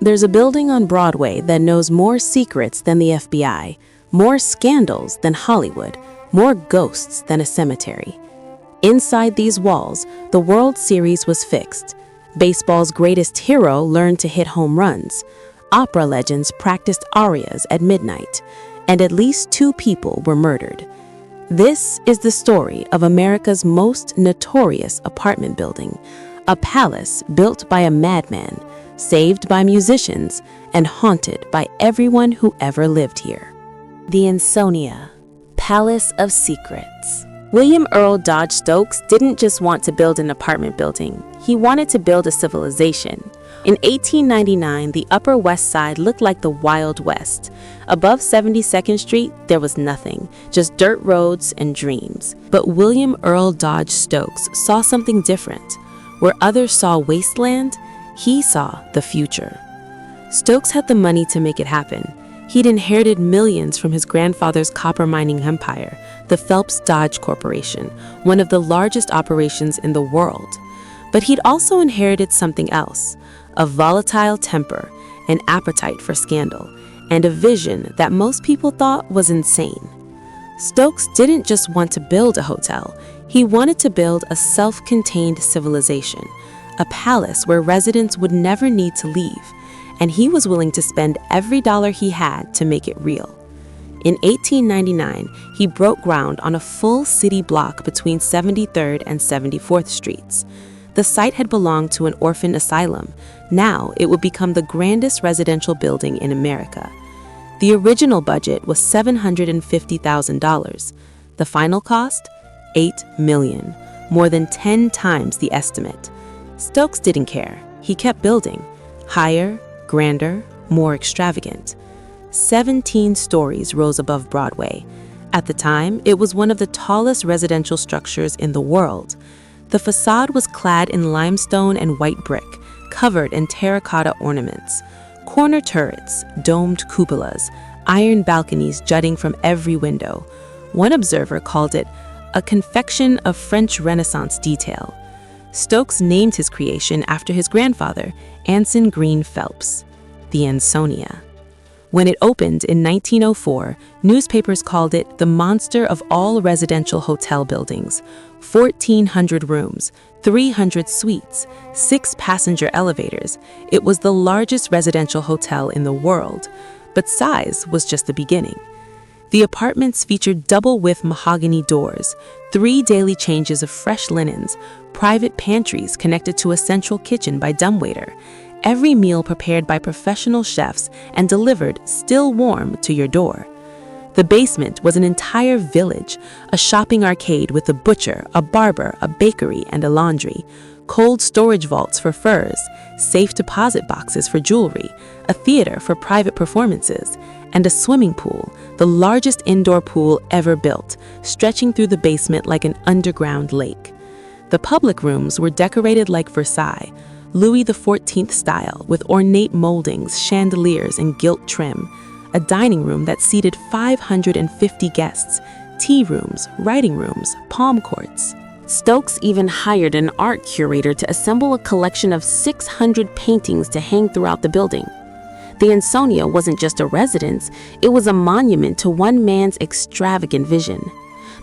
There's a building on Broadway that knows more secrets than the FBI, more scandals than Hollywood, more ghosts than a cemetery. Inside these walls, the World Series was fixed. Baseball's greatest hero learned to hit home runs. Opera legends practiced arias at midnight, and at least 2 people were murdered. This is the story of America's most notorious apartment building, a palace built by a madman, saved by musicians, and haunted by everyone who ever lived here. The Ansonia, Palace of Secrets. William Earl Dodge Stokes didn't just want to build an apartment building, he wanted to build a civilization. In 1899, the Upper West Side looked like the Wild West. Above 72nd Street, there was nothing, just dirt roads and dreams. But William Earl Dodge Stokes saw something different. Where others saw wasteland, he saw the future. Stokes had the money to make it happen. He'd inherited millions from his grandfather's copper mining empire, the Phelps Dodge Corporation, one of the largest operations in the world. But he'd also inherited something else, a volatile temper, an appetite for scandal, and a vision that most people thought was insane. Stokes didn't just want to build a hotel, he wanted to build a self-contained civilization, a palace where residents would never need to leave, and he was willing to spend every dollar he had to make it real. In 1899, he broke ground on a full city block between 73rd and 74th Streets. The site had belonged to an orphan asylum. Now it would become the grandest residential building in America. The original budget was $750,000. The final cost? $8 million, more than 10 times the estimate. Stokes didn't care. He kept building. Higher, grander, more extravagant. 17 stories rose above Broadway. At the time, it was one of the tallest residential structures in the world. The facade was clad in limestone and white brick, covered in terracotta ornaments. Corner turrets, domed cupolas, iron balconies jutting from every window. One observer called it a confection of French Renaissance detail. Stokes named his creation after his grandfather, Anson Green Phelps, the Ansonia. When it opened in 1904, newspapers called it the monster of all residential hotel buildings. 1,400 rooms, 300 suites, 6 passenger elevators. It was the largest residential hotel in the world, but size was just the beginning. The apartments featured double-width mahogany doors, 3 daily changes of fresh linens, private pantries connected to a central kitchen by dumbwaiter, every meal prepared by professional chefs and delivered still warm to your door. The basement was an entire village, a shopping arcade with a butcher, a barber, a bakery, and a laundry, cold storage vaults for furs, safe deposit boxes for jewelry, a theater for private performances, and a swimming pool, the largest indoor pool ever built, stretching through the basement like an underground lake. The public rooms were decorated like Versailles, Louis XIV style, with ornate moldings, chandeliers, and gilt trim, a dining room that seated 550 guests, tea rooms, writing rooms, palm courts. Stokes even hired an art curator to assemble a collection of 600 paintings to hang throughout the building. The Ansonia wasn't just a residence, it was a monument to one man's extravagant vision.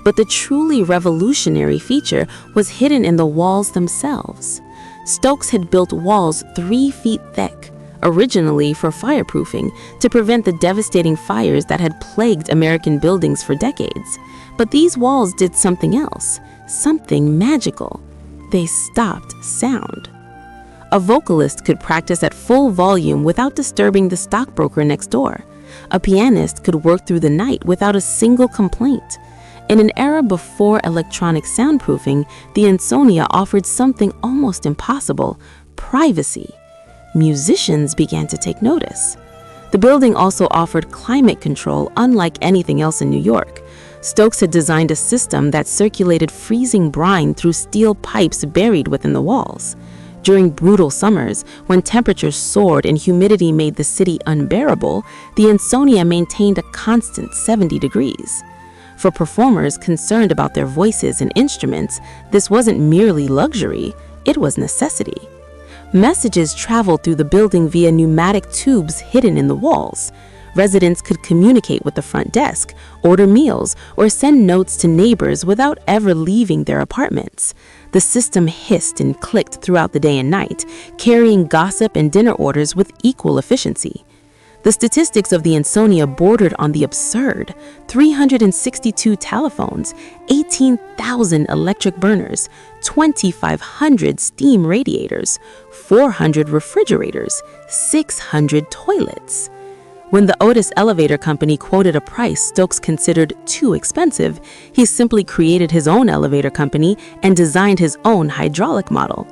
But the truly revolutionary feature was hidden in the walls themselves. Stokes had built walls 3 feet thick, originally for fireproofing, to prevent the devastating fires that had plagued American buildings for decades. But these walls did something else, something magical. They stopped sound. A vocalist could practice at full volume without disturbing the stockbroker next door. A pianist could work through the night without a single complaint. In an era before electronic soundproofing, the Ansonia offered something almost impossible: privacy. Musicians began to take notice. The building also offered climate control unlike anything else in New York. Stokes had designed a system that circulated freezing brine through steel pipes buried within the walls. During brutal summers, when temperatures soared and humidity made the city unbearable, the Ansonia maintained a constant 70 degrees. For performers concerned about their voices and instruments, this wasn't merely luxury, it was necessity. Messages traveled through the building via pneumatic tubes hidden in the walls. Residents could communicate with the front desk, order meals, or send notes to neighbors without ever leaving their apartments. The system hissed and clicked throughout the day and night, carrying gossip and dinner orders with equal efficiency. The statistics of the Ansonia bordered on the absurd: 362 telephones, 18,000 electric burners, 2,500 steam radiators, 400 refrigerators, 600 toilets. When the Otis Elevator Company quoted a price Stokes considered too expensive, he simply created his own elevator company and designed his own hydraulic model.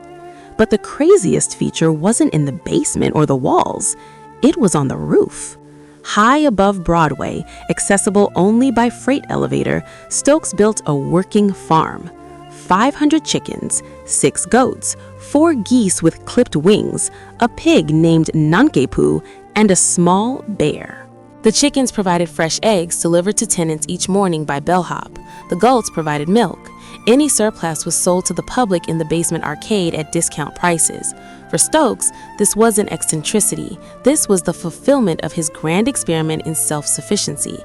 But the craziest feature wasn't in the basement or the walls. It was on the roof. High above Broadway, accessible only by freight elevator, Stokes built a working farm. 500 chickens, 6 goats, 4 geese with clipped wings, a pig named Nankepu, and a small bear. The chickens provided fresh eggs delivered to tenants each morning by bellhop. The goats provided milk. Any surplus was sold to the public in the basement arcade at discount prices. For Stokes, this wasn't eccentricity. This was the fulfillment of his grand experiment in self-sufficiency.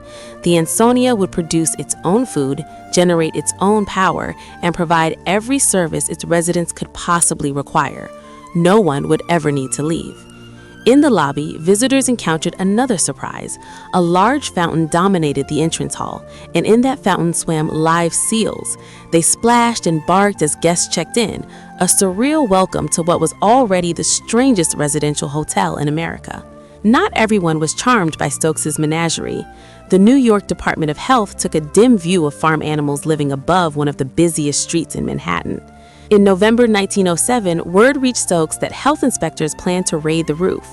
The Ansonia would produce its own food, generate its own power, and provide every service its residents could possibly require. No one would ever need to leave. In the lobby, visitors encountered another surprise. A large fountain dominated the entrance hall, and in that fountain swam live seals. They splashed and barked as guests checked in, a surreal welcome to what was already the strangest residential hotel in America. Not everyone was charmed by Stokes' menagerie. The New York Department of Health took a dim view of farm animals living above one of the busiest streets in Manhattan. In November 1907, word reached Stokes that health inspectors planned to raid the roof.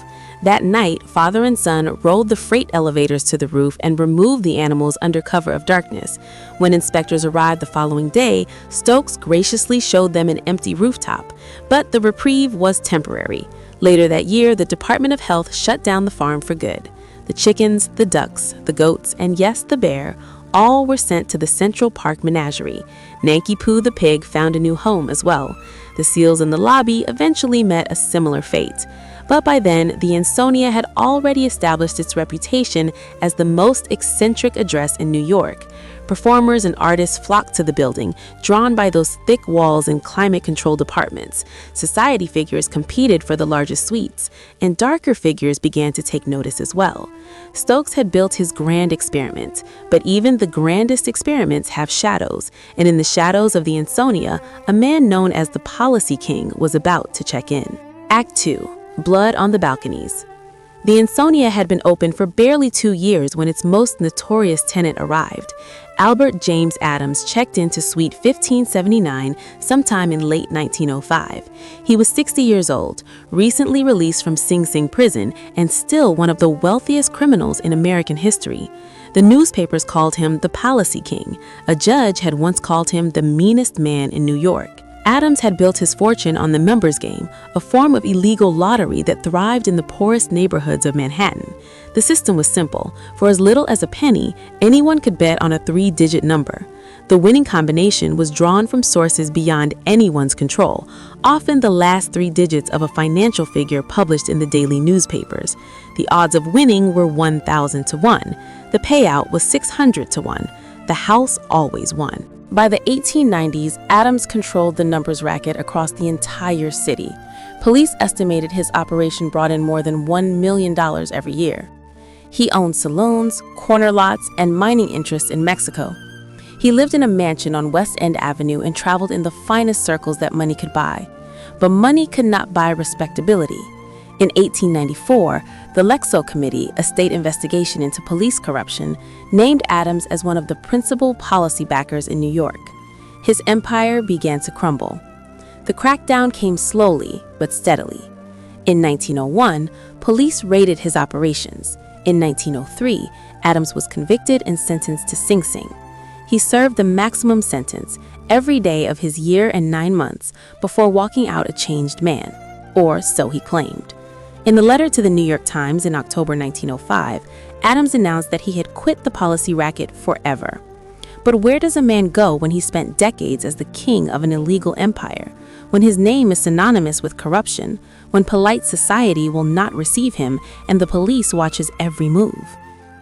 That night, father and son rolled the freight elevators to the roof and removed the animals under cover of darkness. When inspectors arrived the following day, Stokes graciously showed them an empty rooftop. But the reprieve was temporary. Later that year, the Department of Health shut down the farm for good. The chickens, the ducks, the goats, and yes, the bear, all were sent to the Central Park Menagerie. Nankepu the pig found a new home as well. The seals in the lobby eventually met a similar fate. But by then, the Ansonia had already established its reputation as the most eccentric address in New York. Performers and artists flocked to the building, drawn by those thick walls and climate-controlled apartments. Society figures competed for the largest suites, and darker figures began to take notice as well. Stokes had built his grand experiment, but even the grandest experiments have shadows, and in the shadows of the Ansonia, a man known as the Policy King was about to check in. Act 2. Blood on the Balconies. The Ansonia had been open for barely 2 years when its most notorious tenant arrived. Albert James Adams checked into Suite 1579 sometime in late 1905. He was 60 years old, recently released from Sing Sing prison, and still one of the wealthiest criminals in American history. The newspapers called him the Policy King. A judge had once called him the meanest man in New York. Adams had built his fortune on the members game, a form of illegal lottery that thrived in the poorest neighborhoods of Manhattan. The system was simple. For as little as a penny, anyone could bet on a 3-digit number. The winning combination was drawn from sources beyond anyone's control, often the last 3 digits of a financial figure published in the daily newspapers. The odds of winning were 1,000 to 1. The payout was 600 to 1. The house always won. By the 1890s, Adams controlled the numbers racket across the entire city. Police estimated his operation brought in more than $1 million every year. He owned saloons, corner lots, and mining interests in Mexico. He lived in a mansion on West End Avenue and traveled in the finest circles that money could buy. But money could not buy respectability. In 1894, the Lexo Committee, a state investigation into police corruption, named Adams as one of the principal policy backers in New York. His empire began to crumble. The crackdown came slowly but steadily. In 1901, police raided his operations. In 1903, Adams was convicted and sentenced to Sing Sing. He served the maximum sentence every day of his year and 9 months before walking out a changed man, or so he claimed. In the letter to the New York Times in October 1905, Adams announced that he had quit the policy racket forever. But where does a man go when he spent decades as the king of an illegal empire? when his name is synonymous with corruption, when polite society will not receive him and the police watches every move.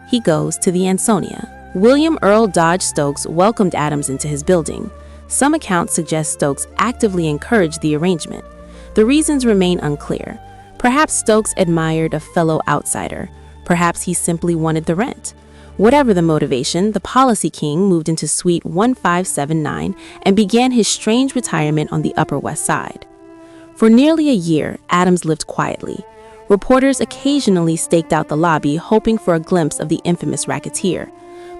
He goes to the Ansonia. William Earl Dodge Stokes welcomed Adams into his building. Some accounts suggest Stokes actively encouraged the arrangement. The reasons remain unclear. Perhaps Stokes admired a fellow outsider. Perhaps he simply wanted the rent. Whatever the motivation, the policy king moved into Suite 1579 and began his strange retirement on the Upper West Side. For nearly a year, Adams lived quietly. Reporters occasionally staked out the lobby, hoping for a glimpse of the infamous racketeer.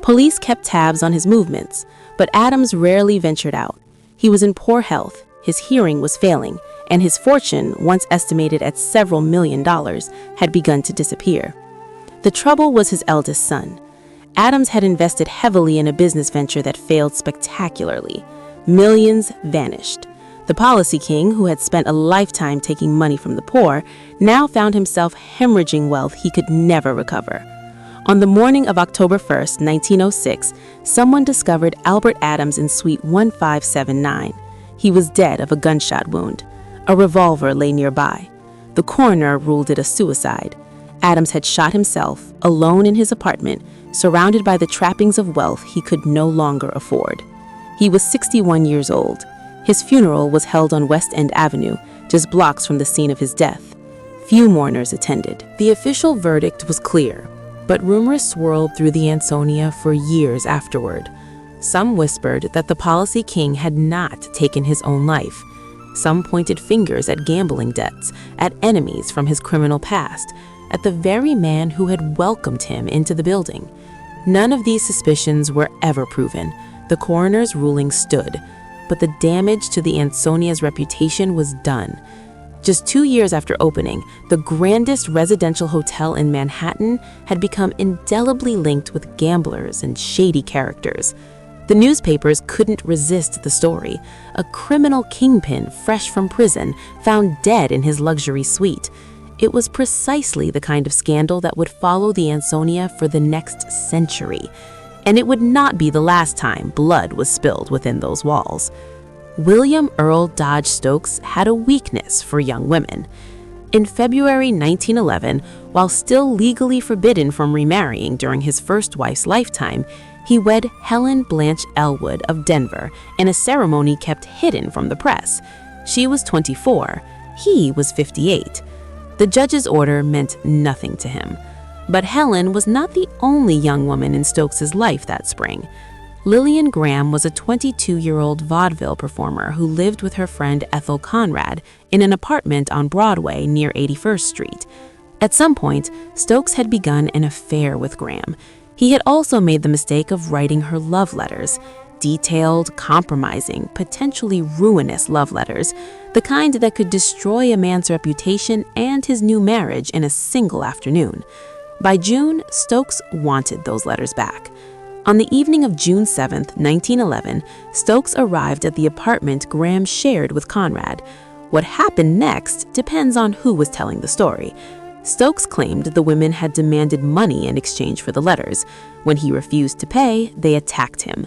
Police kept tabs on his movements, but Adams rarely ventured out. He was in poor health, his hearing was failing, and his fortune, once estimated at several $1,000,000, had begun to disappear. The trouble was his eldest son. Adams had invested heavily in a business venture that failed spectacularly. Millions vanished. The policy king, who had spent a lifetime taking money from the poor, now found himself hemorrhaging wealth he could never recover. On the morning of October 1st, 1906, someone discovered Albert Adams in Suite 1579. He was dead of a gunshot wound. A revolver lay nearby. The coroner ruled it a suicide. Adams had shot himself, alone in his apartment, surrounded by the trappings of wealth he could no longer afford. He was 61 years old. His funeral was held on West End Avenue, just blocks from the scene of his death. Few mourners attended. The official verdict was clear, but rumors swirled through the Ansonia for years afterward. Some whispered that the policy king had not taken his own life. Some pointed fingers at gambling debts, at enemies from his criminal past, at the very man who had welcomed him into the building. None of these suspicions were ever proven. The coroner's ruling stood, but the damage to the Ansonia's reputation was done. Just 2 years after opening, the grandest residential hotel in Manhattan had become indelibly linked with gamblers and shady characters. The newspapers couldn't resist the story. A criminal kingpin fresh from prison found dead in his luxury suite. It was precisely the kind of scandal that would follow the Ansonia for the next century. And it would not be the last time blood was spilled within those walls. William Earl Dodge Stokes had a weakness for young women. In February 1911, while still legally forbidden from remarrying during his first wife's lifetime, he wed Helen Blanche Elwood of Denver in a ceremony kept hidden from the press. She was 24, he was 58. The judge's order meant nothing to him. But Helen was not the only young woman in Stokes's life that spring. Lillian Graham was a 22-year-old vaudeville performer who lived with her friend Ethel Conrad in an apartment on Broadway near 81st Street. At some point, Stokes had begun an affair with Graham. He had also made the mistake of writing her love letters, detailed, compromising, potentially ruinous love letters, the kind that could destroy a man's reputation and his new marriage in a single afternoon. By June, Stokes wanted those letters back. On the evening of June 7, 1911, Stokes arrived at the apartment Graham shared with Conrad. What happened next depends on who was telling the story. Stokes claimed the women had demanded money in exchange for the letters. When he refused to pay, they attacked him.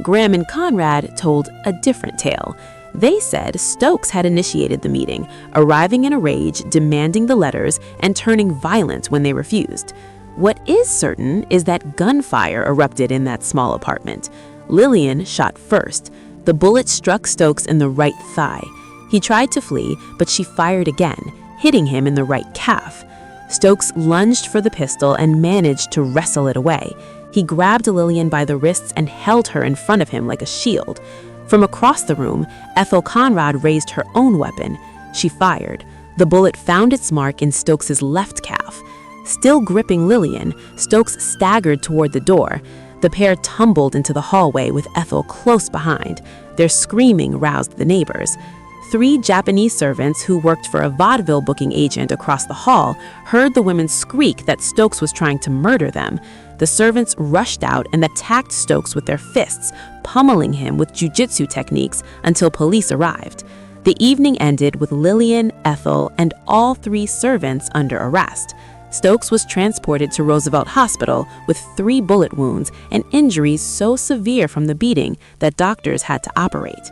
Graham and Conrad told a different tale. They said Stokes had initiated the meeting, arriving in a rage, demanding the letters, and turning violent when they refused. What is certain is that gunfire erupted in that small apartment. Lillian shot first. The bullet struck Stokes in the right thigh. He tried to flee, but she fired again, hitting him in the right calf. Stokes lunged for the pistol and managed to wrestle it away. He grabbed Lillian by the wrists and held her in front of him like a shield. From across the room, Ethel Conrad raised her own weapon. She fired. The bullet found its mark in Stokes's left calf. Still gripping Lillian, Stokes staggered toward the door. The pair tumbled into the hallway with Ethel close behind. Their screaming roused the neighbors. 3 Japanese servants who worked for a vaudeville booking agent across the hall heard the women squeak that Stokes was trying to murder them. The servants rushed out and attacked Stokes with their fists, pummeling him with jujitsu techniques until police arrived. The evening ended with Lillian, Ethel, and all 3 servants under arrest. Stokes was transported to Roosevelt Hospital with 3 bullet wounds and injuries so severe from the beating that doctors had to operate.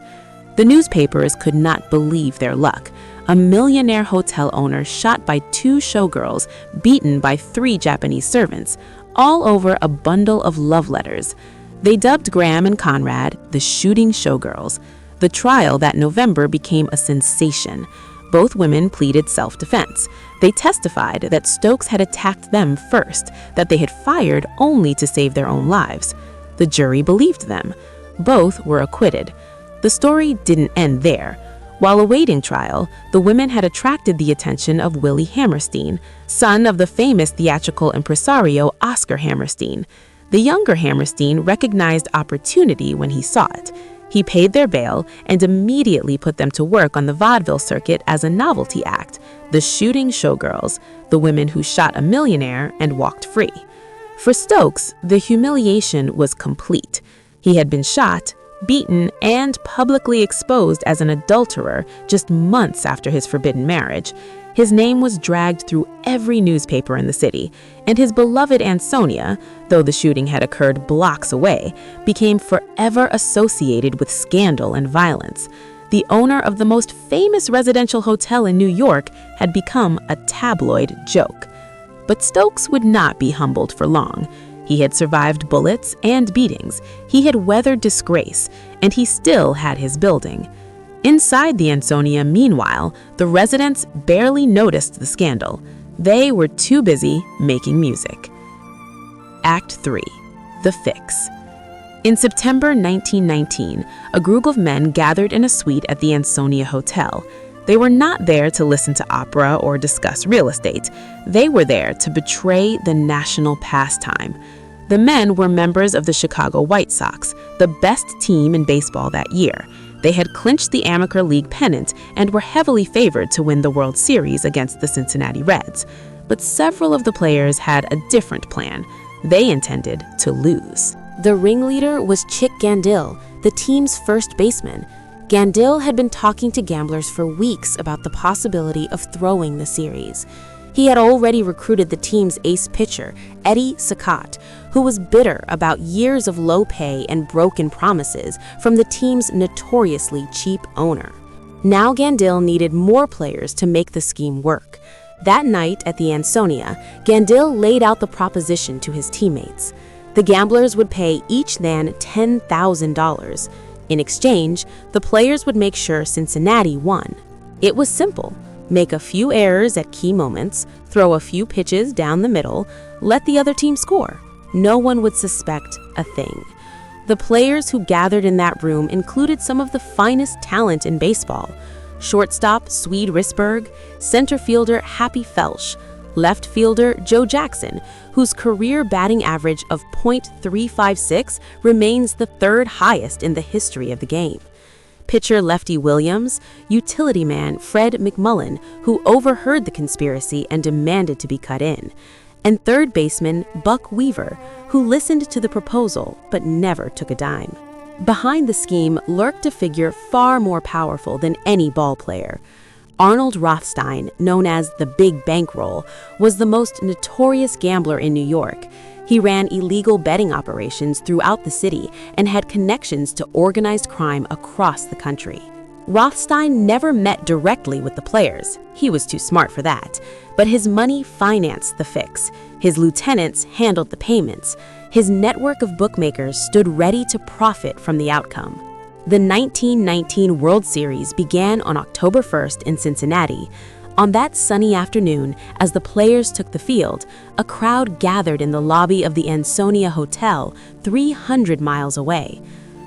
The newspapers could not believe their luck. A millionaire hotel owner shot by 2 showgirls, beaten by 3 Japanese servants, all over a bundle of love letters. They dubbed Graham and Conrad the shooting showgirls. The trial that November became a sensation. Both women pleaded self-defense. They testified that Stokes had attacked them first, that they had fired only to save their own lives. The jury believed them. Both were acquitted. The story didn't end there. While awaiting trial, the women had attracted the attention of Willie Hammerstein, son of the famous theatrical impresario Oscar Hammerstein. The younger Hammerstein recognized opportunity when he saw it. He paid their bail and immediately put them to work on the vaudeville circuit as a novelty act, the shooting showgirls, the women who shot a millionaire and walked free. For Stokes, the humiliation was complete. He had been shot, beaten, and publicly exposed as an adulterer just months after his forbidden marriage. His name was dragged through every newspaper in the city, and his beloved Ansonia, though the shooting had occurred blocks away, became forever associated with scandal and violence. The owner of the most famous residential hotel in New York had become a tabloid joke. But Stokes would not be humbled for long. He had survived bullets and beatings, he had weathered disgrace, and he still had his building. Inside the Ansonia, meanwhile, the residents barely noticed the scandal. They were too busy making music. Act 3. The Fix. In September 1919, a group of men gathered in a suite at the Ansonia Hotel. They were not there to listen to opera or discuss real estate. They were there to betray the national pastime. The men were members of the Chicago White Sox, the best team in baseball that year. They had clinched the Amateur League pennant and were heavily favored to win the World Series against the Cincinnati Reds. But several of the players had a different plan. They intended to lose. The ringleader was Chick Gandil, the team's first baseman. Gandil had been talking to gamblers for weeks about the possibility of throwing the series. He had already recruited the team's ace pitcher, Eddie Saccott, who was bitter about years of low pay and broken promises from the team's notoriously cheap owner. Now Gandil needed more players to make the scheme work. That night at the Ansonia, Gandil laid out the proposition to his teammates. The gamblers would pay each man $10,000. In exchange, the players would make sure Cincinnati won. It was simple. Make a few errors at key moments, throw a few pitches down the middle, let the other team score. No one would suspect a thing. The players who gathered in that room included some of the finest talent in baseball. Shortstop Swede Risberg, center fielder Happy Felsch, left fielder Joe Jackson, whose career batting average of .356 remains the 3rd highest in the history of the game. Pitcher Lefty Williams, utility man Fred McMullen, who overheard the conspiracy and demanded to be cut in, and third baseman Buck Weaver, who listened to the proposal but never took a dime. Behind the scheme lurked a figure far more powerful than any ball player. Arnold Rothstein, known as the Big Bankroll, was the most notorious gambler in New York. He ran illegal betting operations throughout the city and had connections to organized crime across the country. Rothstein never met directly with the players. He was too smart for that. But his money financed the fix. His lieutenants handled the payments. His network of bookmakers stood ready to profit from the outcome. The 1919 World Series began on October 1st in Cincinnati. On that sunny afternoon, as the players took the field, a crowd gathered in the lobby of the Ansonia Hotel, 300 miles away.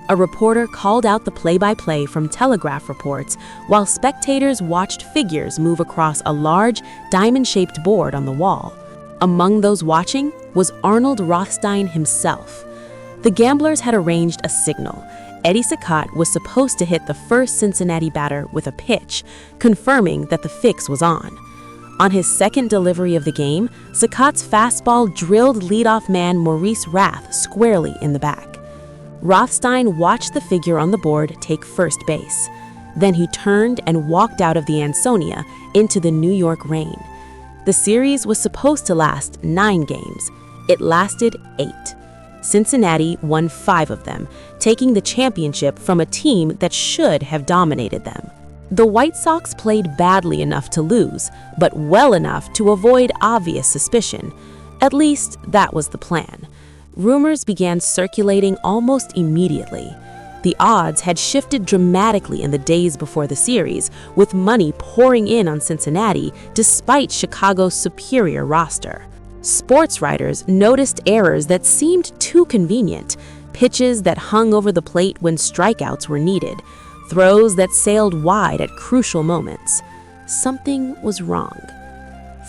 A reporter called out the play-by-play from telegraph reports while spectators watched figures move across a large, diamond-shaped board on the wall. Among those watching was Arnold Rothstein himself. The gamblers had arranged a signal. Eddie Saccott was supposed to hit the first Cincinnati batter with a pitch, confirming that the fix was on. On his second delivery of the game, Saccott's fastball drilled leadoff man Maurice Rath squarely in the back. Rothstein watched the figure on the board take first base. Then he turned and walked out of the Ansonia into the New York rain. The series was supposed to last 9 games. It lasted 8. Cincinnati won 5 of them, taking the championship from a team that should have dominated them. The White Sox played badly enough to lose, but well enough to avoid obvious suspicion. At least, that was the plan. Rumors began circulating almost immediately. The odds had shifted dramatically in the days before the series, with money pouring in on Cincinnati despite Chicago's superior roster. Sports writers noticed errors that seemed too convenient, pitches that hung over the plate when strikeouts were needed, throws that sailed wide at crucial moments. Something was wrong.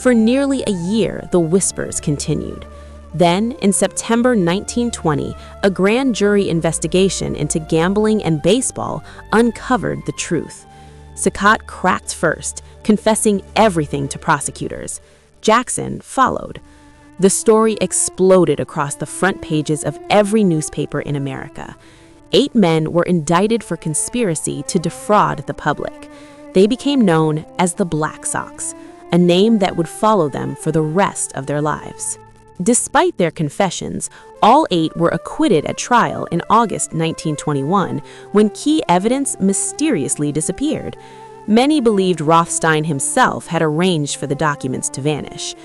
For nearly a year, the whispers continued. Then, in September 1920, a grand jury investigation into gambling and baseball uncovered the truth. Sakat cracked first, confessing everything to prosecutors. Jackson followed. The story exploded across the front pages of every newspaper in America. 8 men were indicted for conspiracy to defraud the public. They became known as the Black Sox, a name that would follow them for the rest of their lives. Despite their confessions, all 8 were acquitted at trial in August 1921 when key evidence mysteriously disappeared. Many believed Rothstein himself had arranged for the documents to vanish.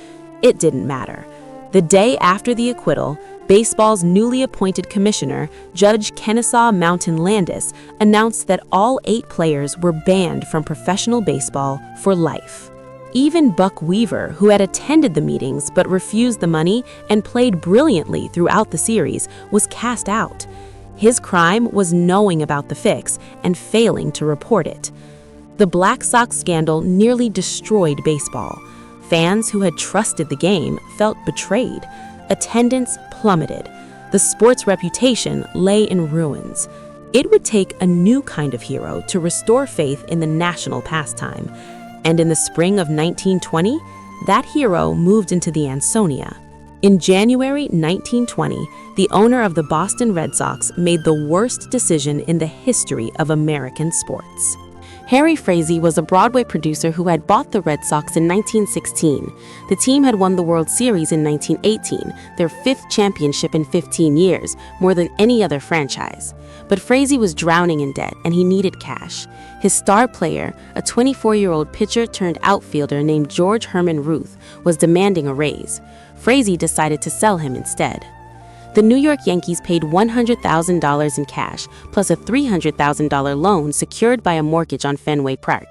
It didn't matter. The day after the acquittal, baseball's newly appointed commissioner, Judge Kennesaw Mountain Landis, announced that all 8 players were banned from professional baseball for life. Even Buck Weaver, who had attended the meetings but refused the money and played brilliantly throughout the series, was cast out. His crime was knowing about the fix and failing to report it. The Black Sox scandal nearly destroyed baseball. Fans who had trusted the game felt betrayed. Attendance plummeted. The sport's reputation lay in ruins. It would take a new kind of hero to restore faith in the national pastime. And in the spring of 1920, that hero moved into the Ansonia. In January 1920, the owner of the Boston Red Sox made the worst decision in the history of American sports. Harry Frazee was a Broadway producer who had bought the Red Sox in 1916. The team had won the World Series in 1918, their 5th championship in 15 years, more than any other franchise. But Frazee was drowning in debt, and he needed cash. His star player, a 24-year-old pitcher-turned-outfielder named George Herman Ruth, was demanding a raise. Frazee decided to sell him instead. The New York Yankees paid $100,000 in cash, plus a $300,000 loan secured by a mortgage on Fenway Park.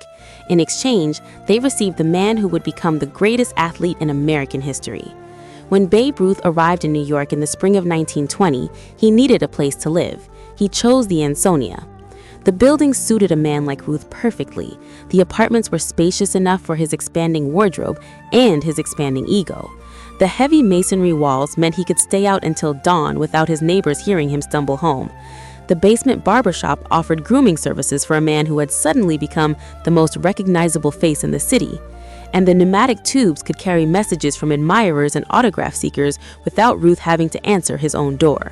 In exchange, they received the man who would become the greatest athlete in American history. When Babe Ruth arrived in New York in the spring of 1920, he needed a place to live. He chose the Ansonia. The building suited a man like Ruth perfectly. The apartments were spacious enough for his expanding wardrobe and his expanding ego. The heavy masonry walls meant he could stay out until dawn without his neighbors hearing him stumble home. The basement barbershop offered grooming services for a man who had suddenly become the most recognizable face in the city. And the pneumatic tubes could carry messages from admirers and autograph seekers without Ruth having to answer his own door.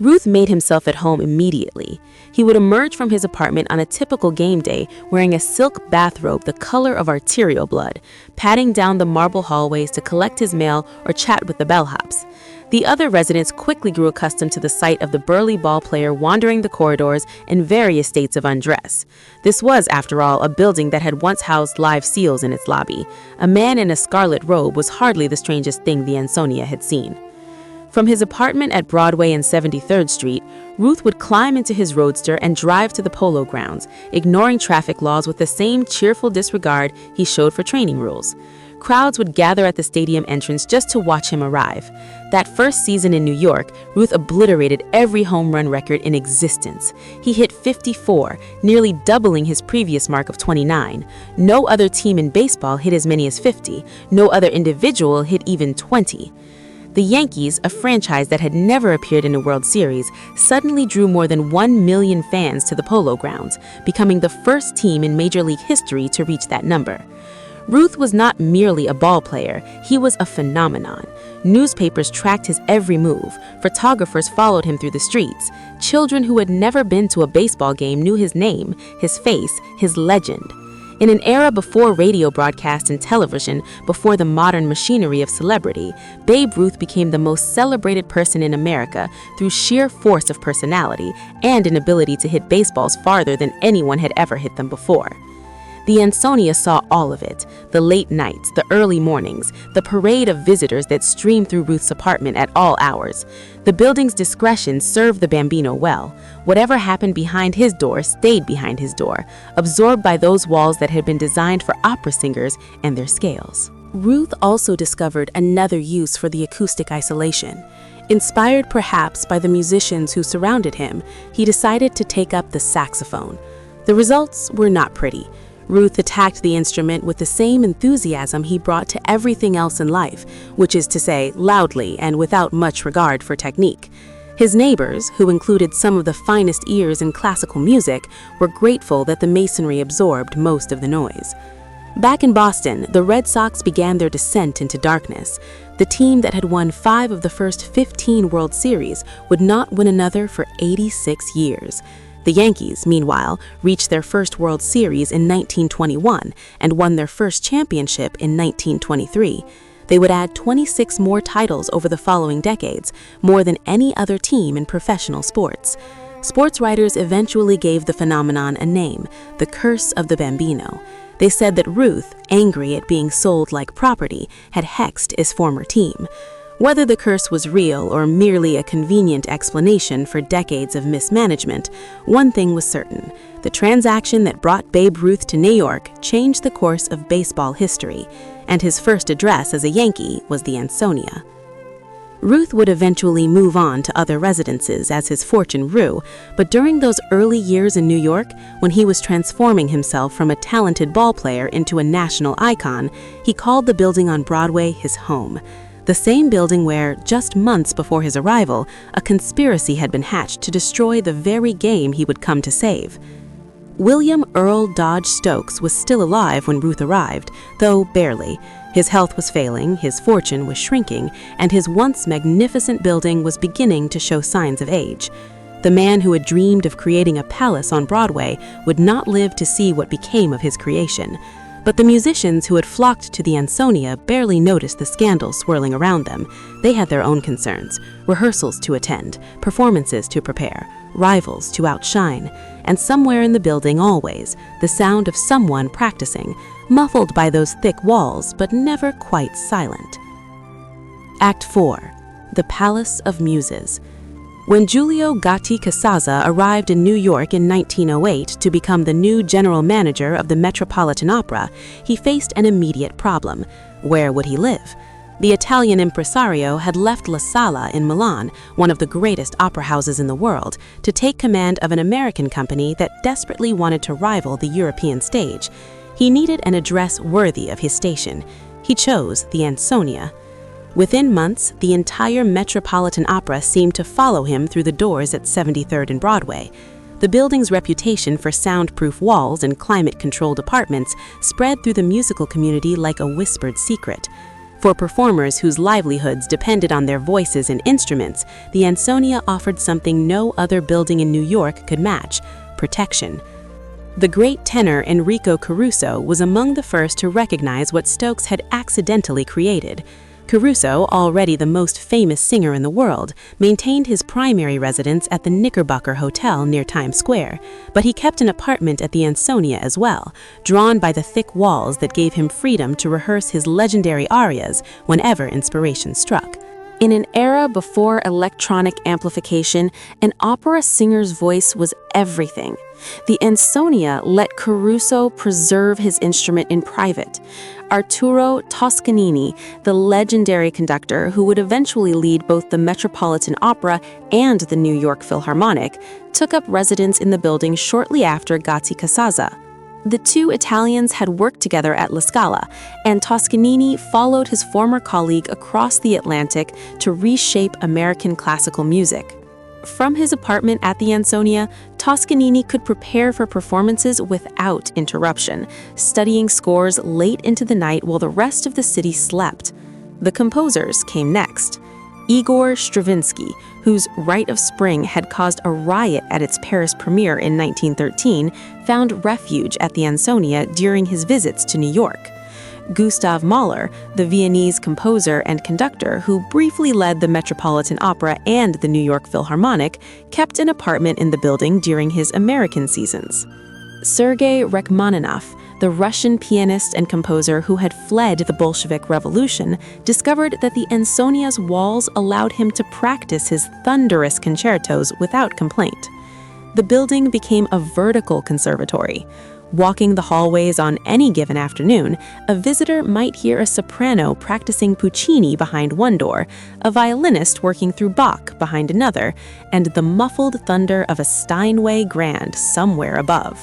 Ruth made himself at home immediately. He would emerge from his apartment on a typical game day wearing a silk bathrobe the color of arterial blood, padding down the marble hallways to collect his mail or chat with the bellhops. The other residents quickly grew accustomed to the sight of the burly ball player wandering the corridors in various states of undress. This was, after all, a building that had once housed live seals in its lobby. A man in a scarlet robe was hardly the strangest thing the Ansonia had seen. From his apartment at Broadway and 73rd Street, Ruth would climb into his roadster and drive to the Polo Grounds, ignoring traffic laws with the same cheerful disregard he showed for training rules. Crowds would gather at the stadium entrance just to watch him arrive. That first season in New York, Ruth obliterated every home run record in existence. He hit 54, nearly doubling his previous mark of 29. No other team in baseball hit as many as 50. No other individual hit even 20. The Yankees, a franchise that had never appeared in a World Series, suddenly drew more than 1 million fans to the Polo Grounds, becoming the first team in Major League history to reach that number. Ruth was not merely a ball player, he was a phenomenon. Newspapers tracked his every move, photographers followed him through the streets. Children who had never been to a baseball game knew his name, his face, his legend. In an era before radio broadcast and television, before the modern machinery of celebrity, Babe Ruth became the most celebrated person in America through sheer force of personality and an ability to hit baseballs farther than anyone had ever hit them before. The Ansonia saw all of it: the late nights, the early mornings, the parade of visitors that streamed through Ruth's apartment at all hours. The building's discretion served the Bambino well. Whatever happened behind his door stayed behind his door, absorbed by those walls that had been designed for opera singers and their scales. Ruth also discovered another use for the acoustic isolation. Inspired perhaps by the musicians who surrounded him, he decided to take up the saxophone. The results were not pretty. Ruth attacked the instrument with the same enthusiasm he brought to everything else in life, which is to say, loudly and without much regard for technique. His neighbors, who included some of the finest ears in classical music, were grateful that the masonry absorbed most of the noise. Back in Boston, the Red Sox began their descent into darkness. The team that had won 5 of the first 15 World Series would not win another for 86 years. The Yankees, meanwhile, reached their first World Series in 1921 and won their first championship in 1923. They would add 26 more titles over the following decades, more than any other team in professional sports. Sports writers eventually gave the phenomenon a name: the Curse of the Bambino. They said that Ruth, angry at being sold like property, had hexed his former team. Whether the curse was real or merely a convenient explanation for decades of mismanagement, one thing was certain: the transaction that brought Babe Ruth to New York changed the course of baseball history, and his first address as a Yankee was the Ansonia. Ruth would eventually move on to other residences as his fortune grew, but during those early years in New York, when he was transforming himself from a talented ballplayer into a national icon, he called the building on Broadway his home. The same building where, just months before his arrival, a conspiracy had been hatched to destroy the very game he would come to save. William Earl Dodge Stokes was still alive when Ruth arrived, though barely. His health was failing, his fortune was shrinking, and his once magnificent building was beginning to show signs of age. The man who had dreamed of creating a palace on Broadway would not live to see what became of his creation. But the musicians who had flocked to the Ansonia barely noticed the scandal swirling around them. They had their own concerns: rehearsals to attend, performances to prepare, rivals to outshine, and somewhere in the building always, the sound of someone practicing, muffled by those thick walls but never quite silent. Act 4. The Palace of Muses. When Giulio Gatti-Casazza arrived in New York in 1908 to become the new general manager of the Metropolitan Opera, he faced an immediate problem: where would he live? The Italian impresario had left La Scala in Milan, one of the greatest opera houses in the world, to take command of an American company that desperately wanted to rival the European stage. He needed an address worthy of his station. He chose the Ansonia. Within months, the entire Metropolitan Opera seemed to follow him through the doors at 73rd and Broadway. The building's reputation for soundproof walls and climate-controlled apartments spread through the musical community like a whispered secret. For performers whose livelihoods depended on their voices and instruments, the Ansonia offered something no other building in New York could match: protection. The great tenor Enrico Caruso was among the first to recognize what Stokes had accidentally created. Caruso, already the most famous singer in the world, maintained his primary residence at the Knickerbocker Hotel near Times Square, but he kept an apartment at the Ansonia as well, drawn by the thick walls that gave him freedom to rehearse his legendary arias whenever inspiration struck. In an era before electronic amplification, an opera singer's voice was everything. The Ansonia let Caruso preserve his instrument in private. Arturo Toscanini, the legendary conductor who would eventually lead both the Metropolitan Opera and the New York Philharmonic, took up residence in the building shortly after Gatti-Casazza. The two Italians had worked together at La Scala, and Toscanini followed his former colleague across the Atlantic to reshape American classical music. From his apartment at the Ansonia, Toscanini could prepare for performances without interruption, studying scores late into the night while the rest of the city slept. The composers came next. Igor Stravinsky, whose Rite of Spring had caused a riot at its Paris premiere in 1913, found refuge at the Ansonia during his visits to New York. Gustav Mahler, the Viennese composer and conductor who briefly led the Metropolitan Opera and the New York Philharmonic, kept an apartment in the building during his American seasons. Sergei Rachmaninoff, the Russian pianist and composer who had fled the Bolshevik Revolution, discovered that the Ansonia's walls allowed him to practice his thunderous concertos without complaint. The building became a vertical conservatory. Walking the hallways on any given afternoon, a visitor might hear a soprano practicing Puccini behind one door, a violinist working through Bach behind another, and the muffled thunder of a Steinway grand somewhere above.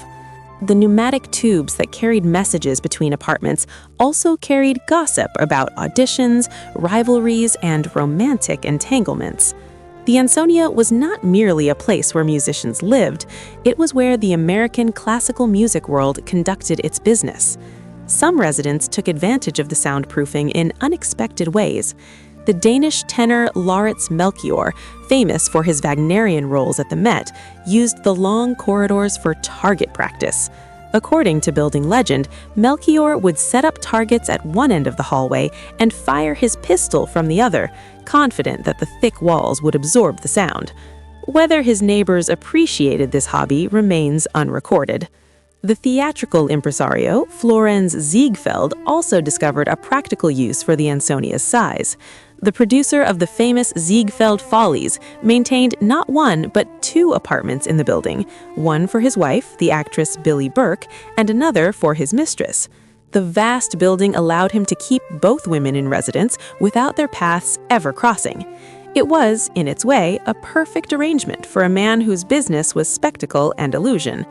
The pneumatic tubes that carried messages between apartments also carried gossip about auditions, rivalries, and romantic entanglements. The Ansonia was not merely a place where musicians lived, it was where the American classical music world conducted its business. Some residents took advantage of the soundproofing in unexpected ways. The Danish tenor Lauritz Melchior, famous for his Wagnerian roles at the Met, used the long corridors for target practice. According to building legend, Melchior would set up targets at one end of the hallway and fire his pistol from the other, confident that the thick walls would absorb the sound. Whether his neighbors appreciated this hobby remains unrecorded. The theatrical impresario, Florenz Ziegfeld, also discovered a practical use for the Ansonia's size. The producer of the famous Ziegfeld Follies maintained not one but two apartments in the building, one for his wife, the actress Billie Burke, and another for his mistress. The vast building allowed him to keep both women in residence without their paths ever crossing. It was, in its way, a perfect arrangement for a man whose business was spectacle and illusion.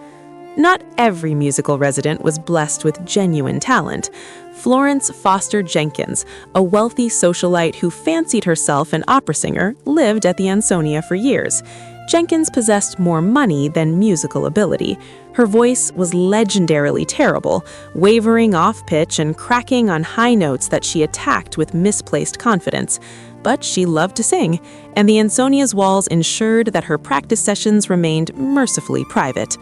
Not every musical resident was blessed with genuine talent. Florence Foster Jenkins, a wealthy socialite who fancied herself an opera singer, lived at the Ansonia for years. Jenkins possessed more money than musical ability. Her voice was legendarily terrible, wavering off pitch and cracking on high notes that she attacked with misplaced confidence. But she loved to sing, and the Ansonia's walls ensured that her practice sessions remained mercifully private.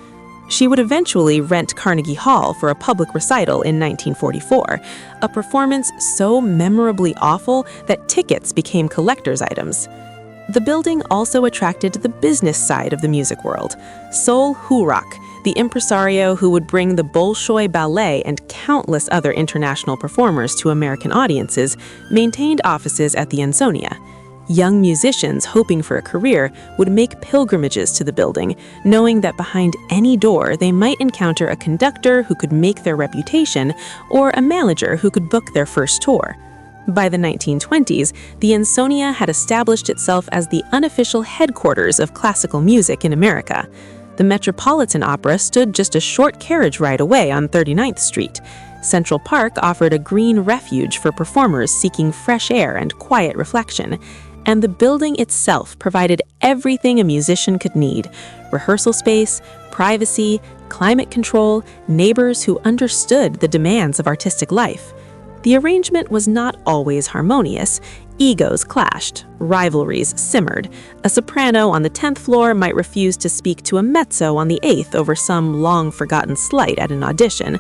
She would eventually rent Carnegie Hall for a public recital in 1944, a performance so memorably awful that tickets became collector's items. The building also attracted the business side of the music world. Sol Hurak, the impresario who would bring the Bolshoi Ballet and countless other international performers to American audiences, maintained offices at the Ansonia. Young musicians hoping for a career would make pilgrimages to the building, knowing that behind any door they might encounter a conductor who could make their reputation or a manager who could book their first tour. By the 1920s, the Ansonia had established itself as the unofficial headquarters of classical music in America. The Metropolitan Opera stood just a short carriage ride away on 39th Street. Central Park offered a green refuge for performers seeking fresh air and quiet reflection. And the building itself provided everything a musician could need: rehearsal space, privacy, climate control, neighbors who understood the demands of artistic life. The arrangement was not always harmonious. Egos clashed, rivalries simmered. A soprano on the 10th floor might refuse to speak to a mezzo on the 8th over some long-forgotten slight at an audition.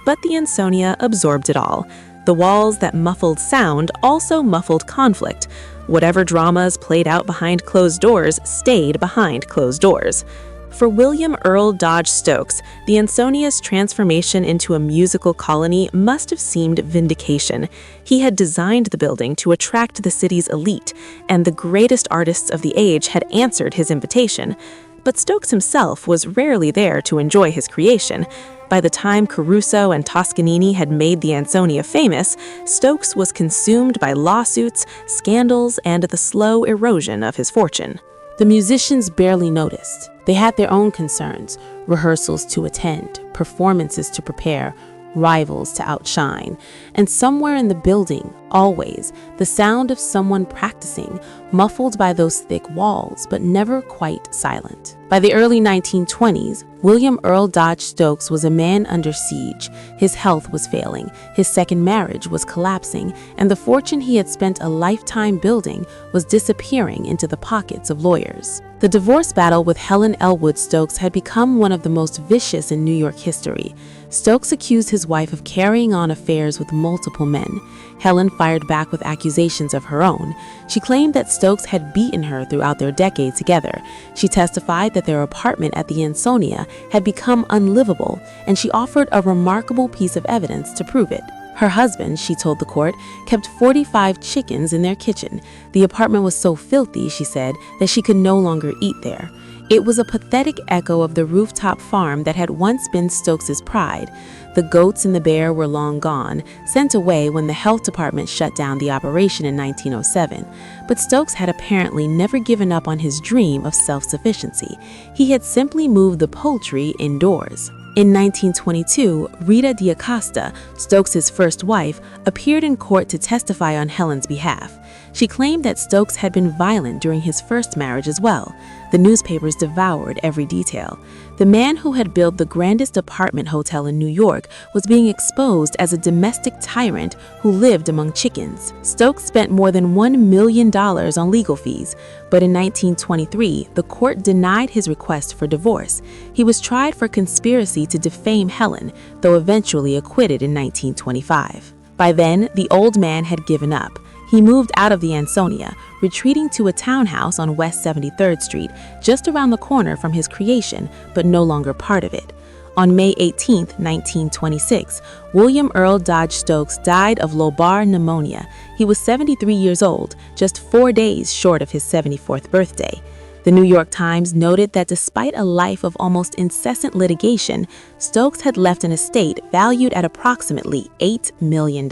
But the Ansonia absorbed it all. The walls that muffled sound also muffled conflict. Whatever dramas played out behind closed doors stayed behind closed doors. For William Earl Dodge Stokes, the Ansonia's transformation into a musical colony must have seemed vindication. He had designed the building to attract the city's elite, and the greatest artists of the age had answered his invitation. But Stokes himself was rarely there to enjoy his creation. By the time Caruso and Toscanini had made the Ansonia famous, Stokes was consumed by lawsuits, scandals, and the slow erosion of his fortune. The musicians barely noticed. They had their own concerns, rehearsals to attend, performances to prepare, rivals to outshine, and somewhere in the building, always, the sound of someone practicing, muffled by those thick walls, but never quite silent. By the early 1920s, William Earl Dodge Stokes was a man under siege. His health was failing, his second marriage was collapsing, and the fortune he had spent a lifetime building was disappearing into the pockets of lawyers. The divorce battle with Helen Elwood Stokes had become one of the most vicious in New York history. Stokes accused his wife of carrying on affairs with multiple men. Helen fired back with accusations of her own. She claimed that Stokes had beaten her throughout their decade together. She testified that their apartment at the Ansonia had become unlivable, and she offered a remarkable piece of evidence to prove it. Her husband, she told the court, kept 45 chickens in their kitchen. The apartment was so filthy, she said, that she could no longer eat there. It was a pathetic echo of the rooftop farm that had once been Stokes's pride. The goats and the bear were long gone, sent away when the health department shut down the operation in 1907. But Stokes had apparently never given up on his dream of self-sufficiency. He had simply moved the poultry indoors. In 1922, Rita D'Acosta, Stokes's first wife, appeared in court to testify on Helen's behalf. She claimed that Stokes had been violent during his first marriage as well. The newspapers devoured every detail. The man who had built the grandest apartment hotel in New York was being exposed as a domestic tyrant who lived among chickens. Stokes spent more than $1 million on legal fees, but in 1923, the court denied his request for divorce. He was tried for conspiracy to defame Helen, though eventually acquitted in 1925. By then, the old man had given up. He moved out of the Ansonia, retreating to a townhouse on West 73rd Street, just around the corner from his creation, but no longer part of it. On May 18, 1926, William Earl Dodge Stokes died of lobar pneumonia. He was 73 years old, just 4 days short of his 74th birthday. The New York Times noted that despite a life of almost incessant litigation, Stokes had left an estate valued at approximately $8 million.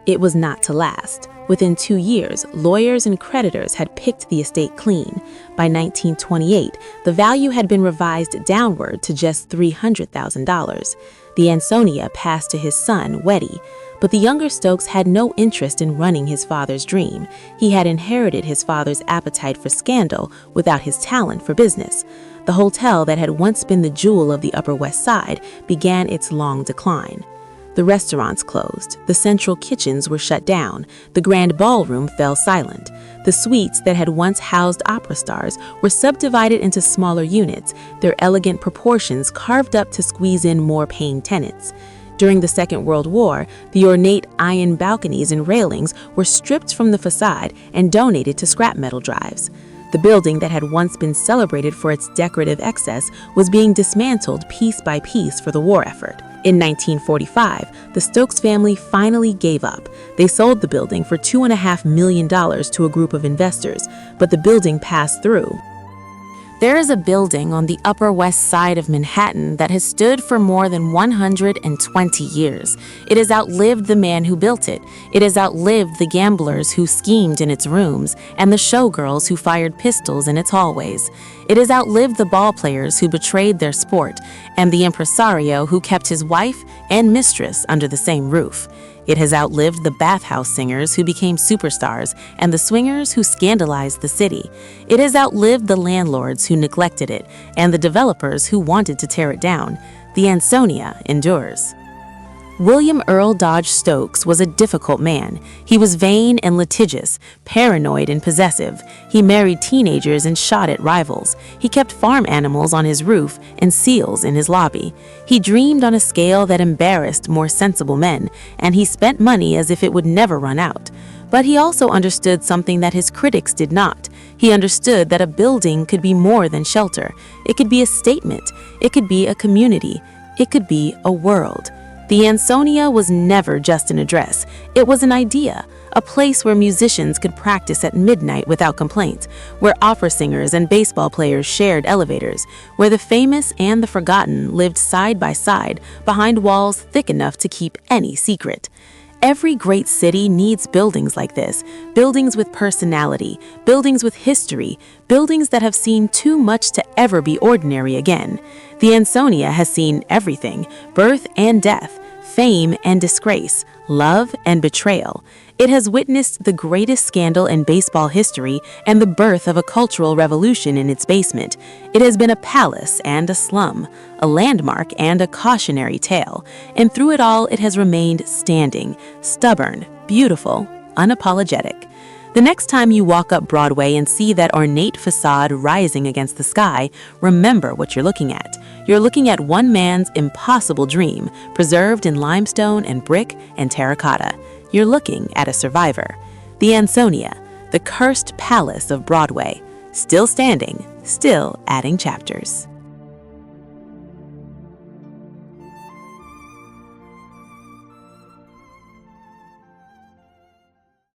It was not to last. Within 2 years, lawyers and creditors had picked the estate clean. By 1928, the value had been revised downward to just $300,000. The Ansonia passed to his son, Weddy, but the younger Stokes had no interest in running his father's dream. He had inherited his father's appetite for scandal without his talent for business. The hotel that had once been the jewel of the Upper West Side began its long decline. The restaurants closed, the central kitchens were shut down, the grand ballroom fell silent. The suites that had once housed opera stars were subdivided into smaller units, their elegant proportions carved up to squeeze in more paying tenants. During the Second World War, the ornate iron balconies and railings were stripped from the facade and donated to scrap metal drives. The building that had once been celebrated for its decorative excess was being dismantled piece by piece for the war effort. In 1945, the Stokes family finally gave up. They sold the building for $2.5 million to a group of investors, but the building passed through. There is a building on the Upper West Side of Manhattan that has stood for more than 120 years. It has outlived the man who built it. It has outlived the gamblers who schemed in its rooms and the showgirls who fired pistols in its hallways. It has outlived the ball players who betrayed their sport and the impresario who kept his wife and mistress under the same roof. It has outlived the bathhouse singers who became superstars and the swingers who scandalized the city. It has outlived the landlords who neglected it and the developers who wanted to tear it down. The Ansonia endures. William Earl Dodge Stokes was a difficult man. He was vain and litigious, paranoid and possessive. He married teenagers and shot at rivals. He kept farm animals on his roof and seals in his lobby. He dreamed on a scale that embarrassed more sensible men, and he spent money as if it would never run out. But he also understood something that his critics did not. He understood that a building could be more than shelter. It could be a statement. It could be a community. It could be a world. The Ansonia was never just an address. It was an idea, a place where musicians could practice at midnight without complaint, where opera singers and baseball players shared elevators, where the famous and the forgotten lived side by side behind walls thick enough to keep any secret. Every great city needs buildings like this, buildings with personality, buildings with history, buildings that have seen too much to ever be ordinary again. The Ansonia has seen everything, birth and death, fame and disgrace, love and betrayal. It has witnessed the greatest scandal in baseball history and the birth of a cultural revolution in its basement. It has been a palace and a slum, a landmark and a cautionary tale, and through it all it has remained standing, stubborn, beautiful, unapologetic. The next time you walk up Broadway and see that ornate facade rising against the sky, remember what you're looking at. You're looking at one man's impossible dream, preserved in limestone and brick and terracotta. You're looking at a survivor. The Ansonia, the cursed palace of Broadway, still standing, still adding chapters.